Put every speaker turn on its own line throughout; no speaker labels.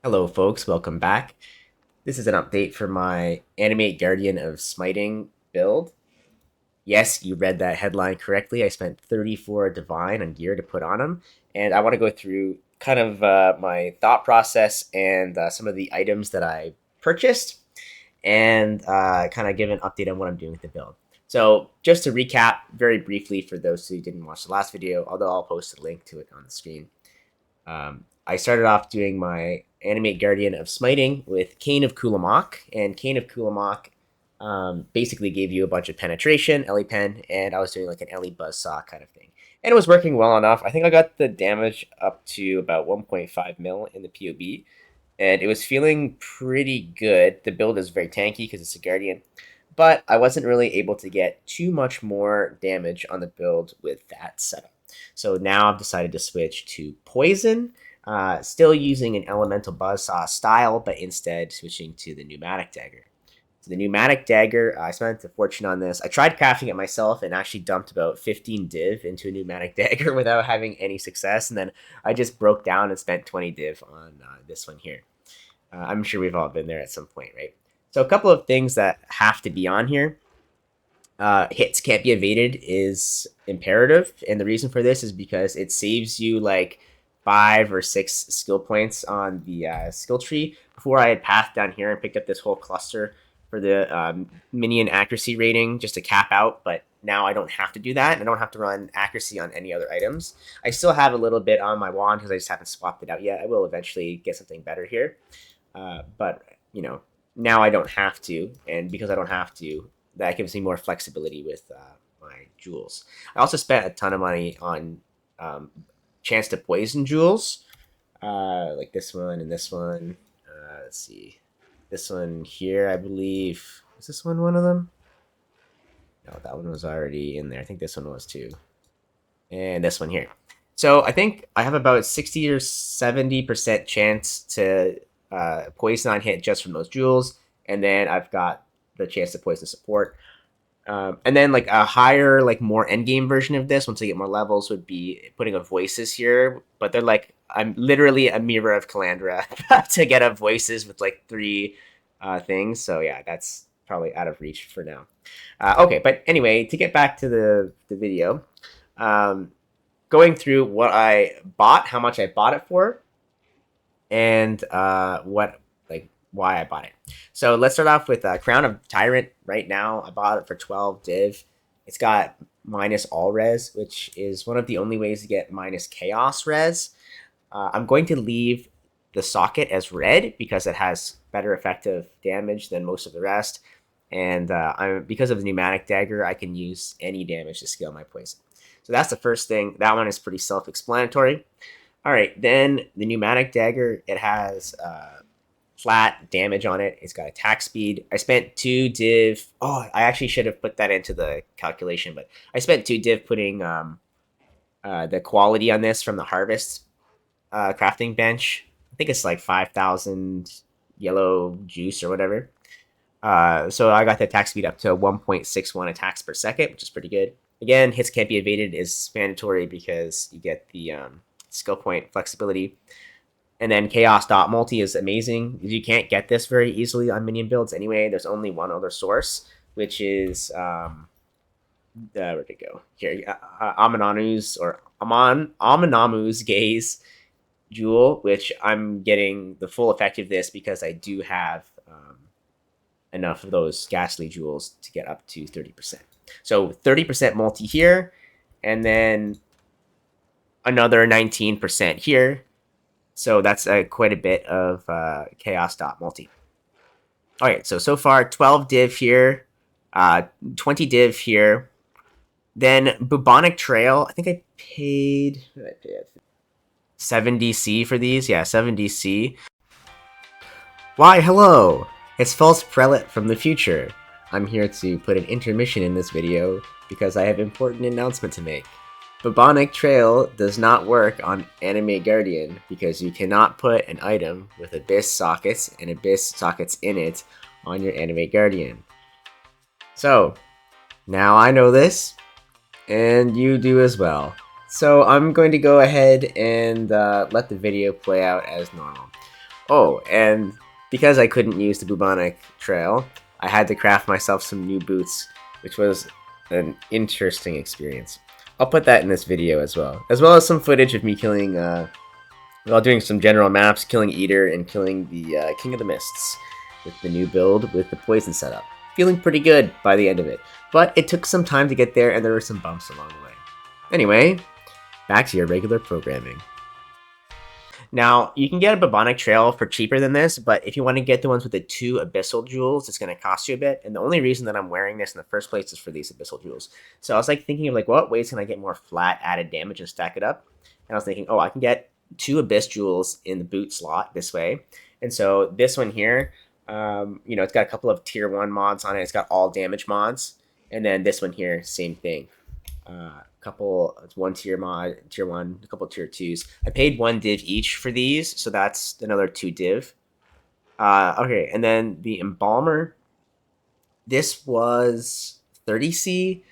Hello folks, welcome back. This is an update for my Animate Guardian of Smiting build. Yes, you read that headline correctly. I spent 34 Divine on gear to put on him, and I want to go through kind of my thought process and some of the items that I purchased, and kind of give an update on what I'm doing with the build. So just to recap very briefly for those who didn't watch the last video, although I'll post a link to it on the screen. I started off doing my Animate Guardian of Smiting with Cane of Kulamak, and Cane of Kulamak basically gave you a bunch of penetration, Ellie Pen, and I was doing like an Ellie Buzzsaw kind of thing. And it was working well enough. I think I got the damage up to about 1.5 mil in the POB, and it was feeling pretty good. The build is very tanky because it's a Guardian, but I wasn't really able to get too much more damage on the build with that setup. So now I've decided to switch to Poison, still using an Elemental Buzzsaw style, but instead switching to the Pneumatic Dagger. So the Pneumatic Dagger, I spent a fortune on this. I tried crafting it myself and actually dumped about 15 div into a Pneumatic Dagger without having any success, and then I just broke down and spent 20 div on this one here. I'm sure we've all been there at some point, right? So a couple of things that have to be on here. Hits can't be evaded is imperative, and the reason for this is because it saves you like 5 or 6 skill points on the skill tree. Before, I had pathed down here and picked up this whole cluster for the minion accuracy rating just to cap out, but now I don't have to do that. I don't have to run accuracy on any other items. I still have a little bit on my wand because I just haven't swapped it out yet. I will eventually get something better here, but you know, now I don't have to, and because I don't have to, that gives me more flexibility with my jewels. I also spent a ton of money on chance to poison jewels, like this one and this one. Let's see, this one here, I believe. Was this one of them? No, that one was already in there. I think this one was too, and this one here. So I think I have about 60 or 70% chance to poison on hit just from those jewels, and then I've got the chance to poison support. And then like a higher, like more endgame version of this, once I get more levels, would be putting a voices here. But they're like, I'm literally a mirror of Calandra to get a voices with like 3 things. So yeah, that's probably out of reach for now. Okay, but anyway, to get back to the video, going through what I bought, how much I bought it for, and why I bought it. So let's start off with Crown of Tyrant. Right now, I bought it for 12 div. It's got minus all res, which is one of the only ways to get minus chaos res. I'm going to leave the socket as red because it has better effective damage than most of the rest. And because of the Pneumatic Dagger, I can use any damage to scale my poison. So that's the first thing. That one is pretty self-explanatory. All right, then the Pneumatic Dagger, it has flat damage on it. It's got attack speed. I spent 2 div. Oh, I actually should have put that into the calculation, but I spent 2 div putting the quality on this from the harvest crafting bench. I think it's like 5,000 yellow juice or whatever. So I got the attack speed up to 1.61 attacks per second, which is pretty good. Again, hits can't be evaded is mandatory because you get the skill point flexibility. And then Chaos Dot Multi is amazing. You can't get this very easily on minion builds anyway. There's only one other source, which is where'd it go? Here, Aminamu's Gaze Jewel, which I'm getting the full effect of this because I do have enough of those ghastly jewels to get up to 30%. So 30% multi here, and then another 19% here. So that's quite a bit of Chaos Dot Multi. All right, so far 12 div here, 20 div here. Then Bubonic Trail, I think I paid 7 DC for these. Yeah, 7 DC. Why, hello! It's False Prelate from the future. I'm here to put an intermission in this video because I have an important announcement to make. Bubonic Trail does not work on Animate Guardian because you cannot put an item with Abyss sockets and Abyss sockets in it on your Animate Guardian. So, now I know this, and you do as well. So I'm going to go ahead and let the video play out as normal. Oh, and because I couldn't use the bubonic trail, I had to craft myself some new boots, which was an interesting experience. I'll put that in this video as well as some footage of me killing, while doing some general maps, killing Eater and killing the King of the Mists with the new build with the poison setup. Feeling pretty good by the end of it, but it took some time to get there and there were some bumps along the way. Anyway, back to your regular programming. Now, you can get a Bubonic Trail for cheaper than this, but if you want to get the ones with the 2 Abyssal Jewels, it's going to cost you a bit. And the only reason that I'm wearing this in the first place is for these Abyssal Jewels. So I was like thinking of like, what ways can I get more flat added damage and stack it up? And I was thinking, oh, I can get 2 Abyss Jewels in the boot slot this way. And so this one here, it's got a couple of tier 1 mods on it. It's got all damage mods. And then this one here, same thing. Couple, it's 1 tier mod, tier 1, a couple tier 2s. I paid 1 div each for these, so that's another 2 div. Okay, and then the Embalmer, this was 30C.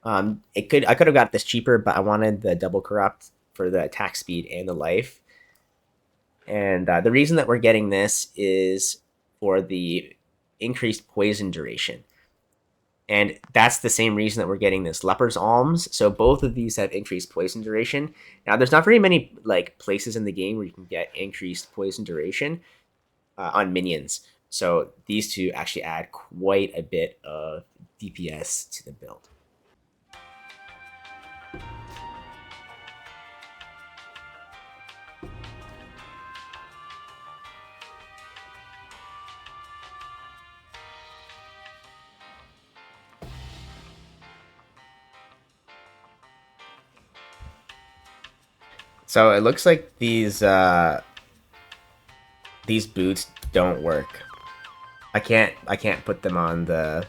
I could have got this cheaper, but I wanted the double corrupt for the attack speed and the life. And the reason that we're getting this is for the increased poison duration. And that's the same reason that we're getting this Leper's Alms. So both of these have increased poison duration. Now, there's not very many like places in the game where you can get increased poison duration on minions. So these two actually add quite a bit of DPS to the build. So it looks like these boots don't work. I can't put them on the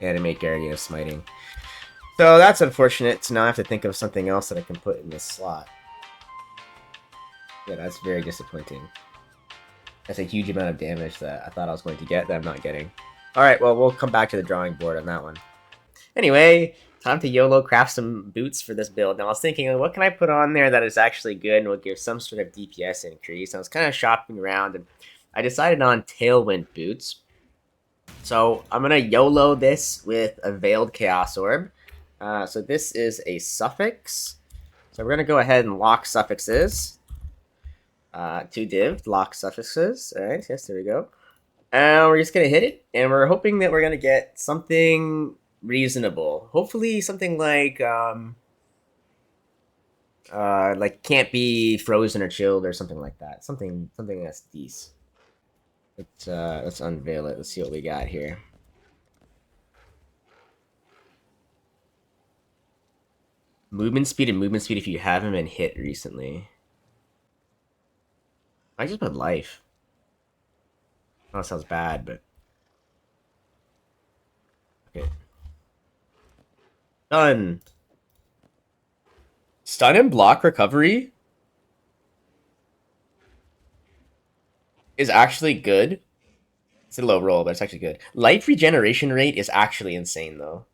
Animate Guardian of Smiting. So that's unfortunate. So now I have to think of something else that I can put in this slot. Yeah, that's very disappointing. That's a huge amount of damage that I thought I was going to get that I'm not getting. Alright, well, we'll come back to the drawing board on that one. Anyway, time to YOLO craft some boots for this build. Now, I was thinking, what can I put on there that is actually good and will give some sort of DPS increase? I was kind of shopping around, and I decided on Tailwind boots. So I'm going to YOLO this with a Veiled Chaos Orb. So this is a suffix. So we're going to go ahead and lock suffixes. 2 div, lock suffixes. Alright, yes, there we go. And we're just going to hit it, and we're hoping that we're going to get something reasonable. Hopefully something like can't be frozen or chilled or something like that. Something that's decent. Let's unveil it. Let's see what we got here. Movement speed and movement speed if you haven't been hit recently. I just put life. Oh, that sounds bad, but okay. Done. Stun and block recovery is actually good. It's a low roll, but it's actually good. Life regeneration rate is actually insane, though.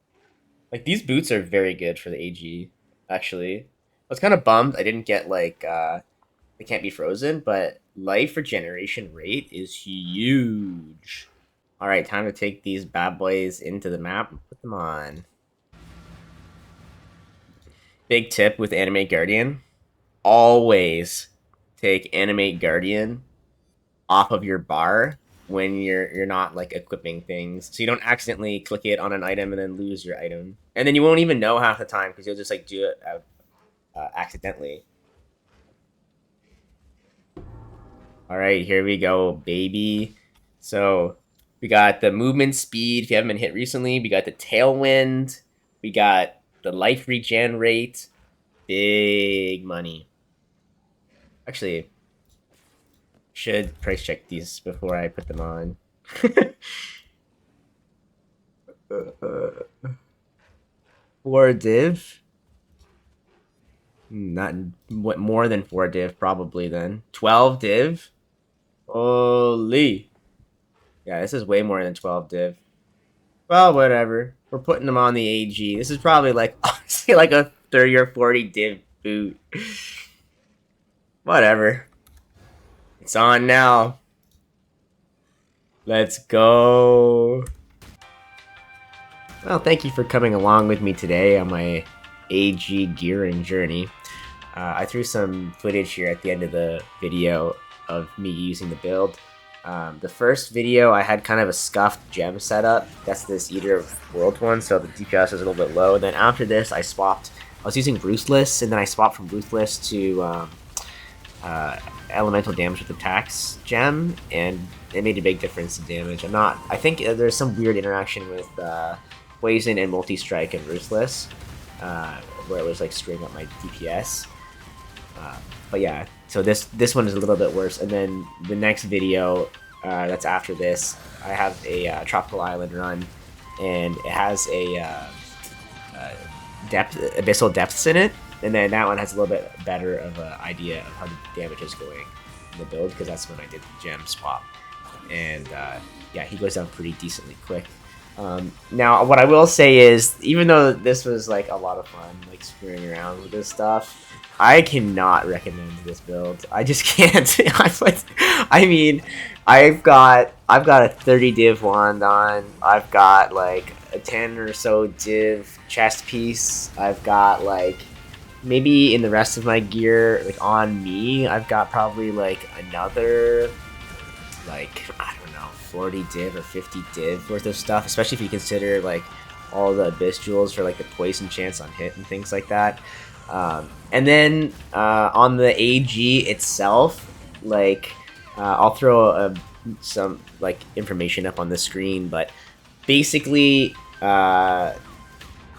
Like, these boots are very good for the AG, actually. I was kind of bummed I didn't get, like, they can't be frozen, but life regeneration rate is huge. Alright, time to take these bad boys into the map and put them on. Big tip with Animate Guardian. Always take Animate Guardian off of your bar when you're not like equipping things, so you don't accidentally click it on an item and then lose your item, and then you won't even know half the time because you'll just like do it accidentally. All right, here we go, baby. So we got the movement speed if you haven't been hit recently. We got the Tailwind. We got the life regen rate. Big money. Actually, should price check these before I put them on. 4 div. Not what more than 4 div probably then. 12 div. Holy. Yeah, this is way more than 12 div. Well, whatever. We're putting them on the AG. This is probably like honestly like a 30 or 40 div boot. Whatever. It's on now. Let's go. Well, thank you for coming along with me today on my AG gearing journey. I threw some footage here at the end of the video of me using the build. The first video, I had kind of a scuffed gem setup. That's this Eater of World one, so the DPS is a little bit low. And then after this, I was using Ruthless, and then I swapped from Ruthless to elemental damage with attacks gem, and it made a big difference in damage. I think there's some weird interaction with Poison and Multi-Strike and Ruthless, where it was like screwing up my DPS. But yeah, so this one is a little bit worse. And then the next video that's after this, I have a Tropical Island run, and it has a abyssal depths in it. And then that one has a little bit better of an idea of how the damage is going in the build, because that's when I did the gem swap. And yeah, he goes down pretty decently quick. Now, what I will say is, even though this was like a lot of fun, like screwing around with this stuff, I cannot recommend this build. I just can't. I mean, I've got a 30 div wand on. I've got like a 10 or so div chest piece. I've got like maybe in the rest of my gear, like on me, I've got probably like another, like, I don't know, 40 div or 50 div worth of stuff, especially if you consider like all the abyss jewels for like the poison chance on hit and things like that. And then on the AG itself, like I'll throw some like information up on the screen, but basically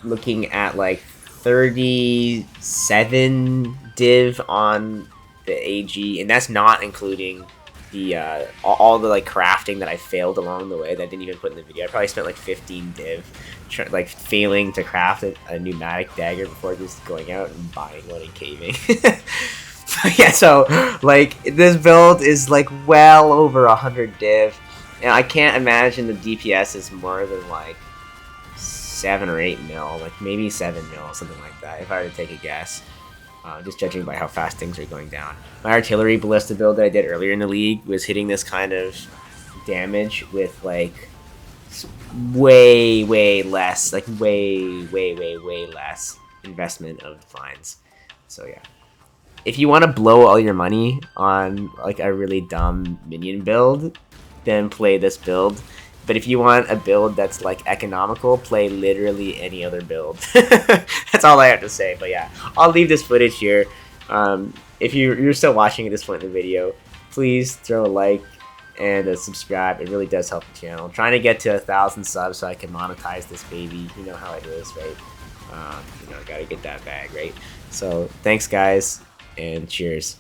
looking at like 37 div on the AG, and that's not including the all the like crafting that I failed along the way that I didn't even put in the video. I probably spent like 15 div like failing to craft a pneumatic dagger before just going out and buying one and caving. Yeah, so like this build is like well over 100 div, and I can't imagine the DPS is more than like 7 or 8 mil, like maybe 7 mil, something like that, if I were to take a guess. Just judging by how fast things are going down. My artillery ballista build that I did earlier in the league was hitting this kind of damage with like way less, like way less investment of defines. So yeah, if you want to blow all your money on like a really dumb minion build, then play this build. But if you want a build that's like economical, play literally any other build. That's all I have to say. But yeah, I'll leave this footage here. If you're still watching at this point in the video, please throw a like and a subscribe. It really does help the channel. I'm trying to get to 1,000 subs so I can monetize this baby. You know how it is, right? You know, gotta get that bag, right? So thanks, guys, and cheers.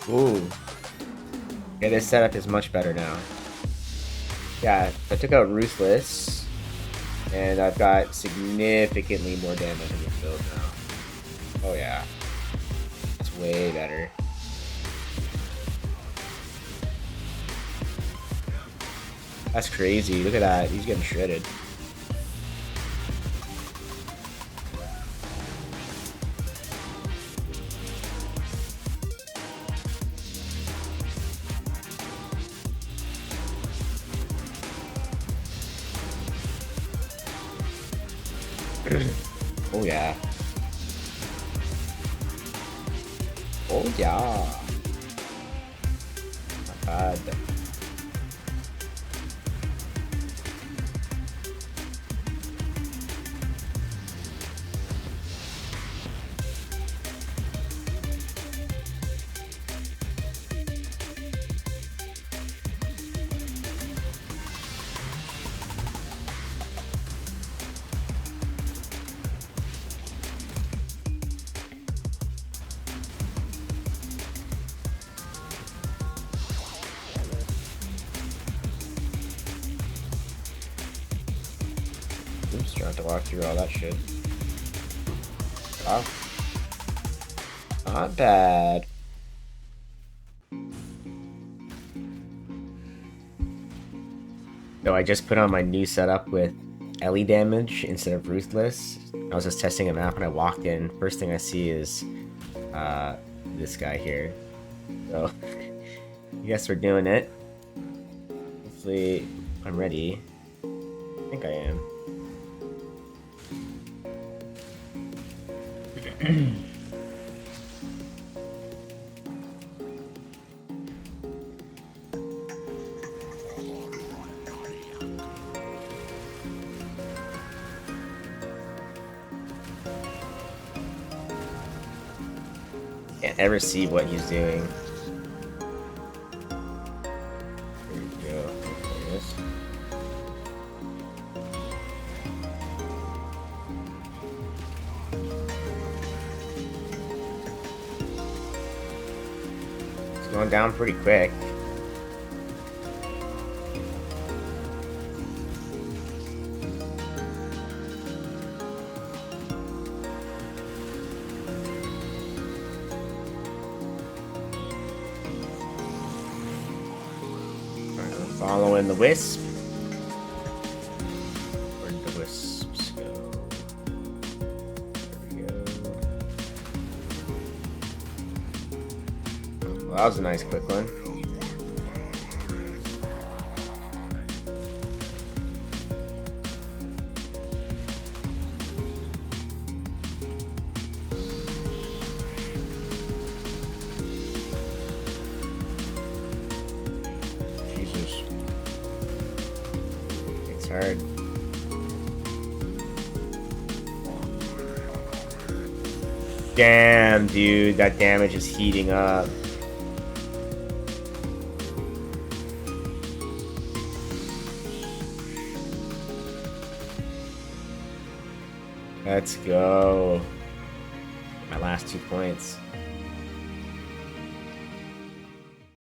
Ooh. Yeah, this setup is much better now. Yeah, I took out Ruthless, and I've got significantly more damage in this build now. Oh yeah. It's way better. That's crazy. Look at that. He's getting shredded. Oh yeah. Oh yeah. Not bad. Oops, trying to walk through all that shit. Wow. Not bad. So I just put on my new setup with Ellie damage instead of Ruthless. I was just testing a map and I walked in. First thing I see is this guy here. So I guess we're doing it. Hopefully I'm ready. I think I am. Can't ever see what he's doing. There we go. There it is. It's going down pretty quick. Following the wisp. Where'd the wisps go? There we go. Well, that was a nice quick one. Jesus. It's hard. Damn, dude, that damage is heating up. Let's go. My last 2 points.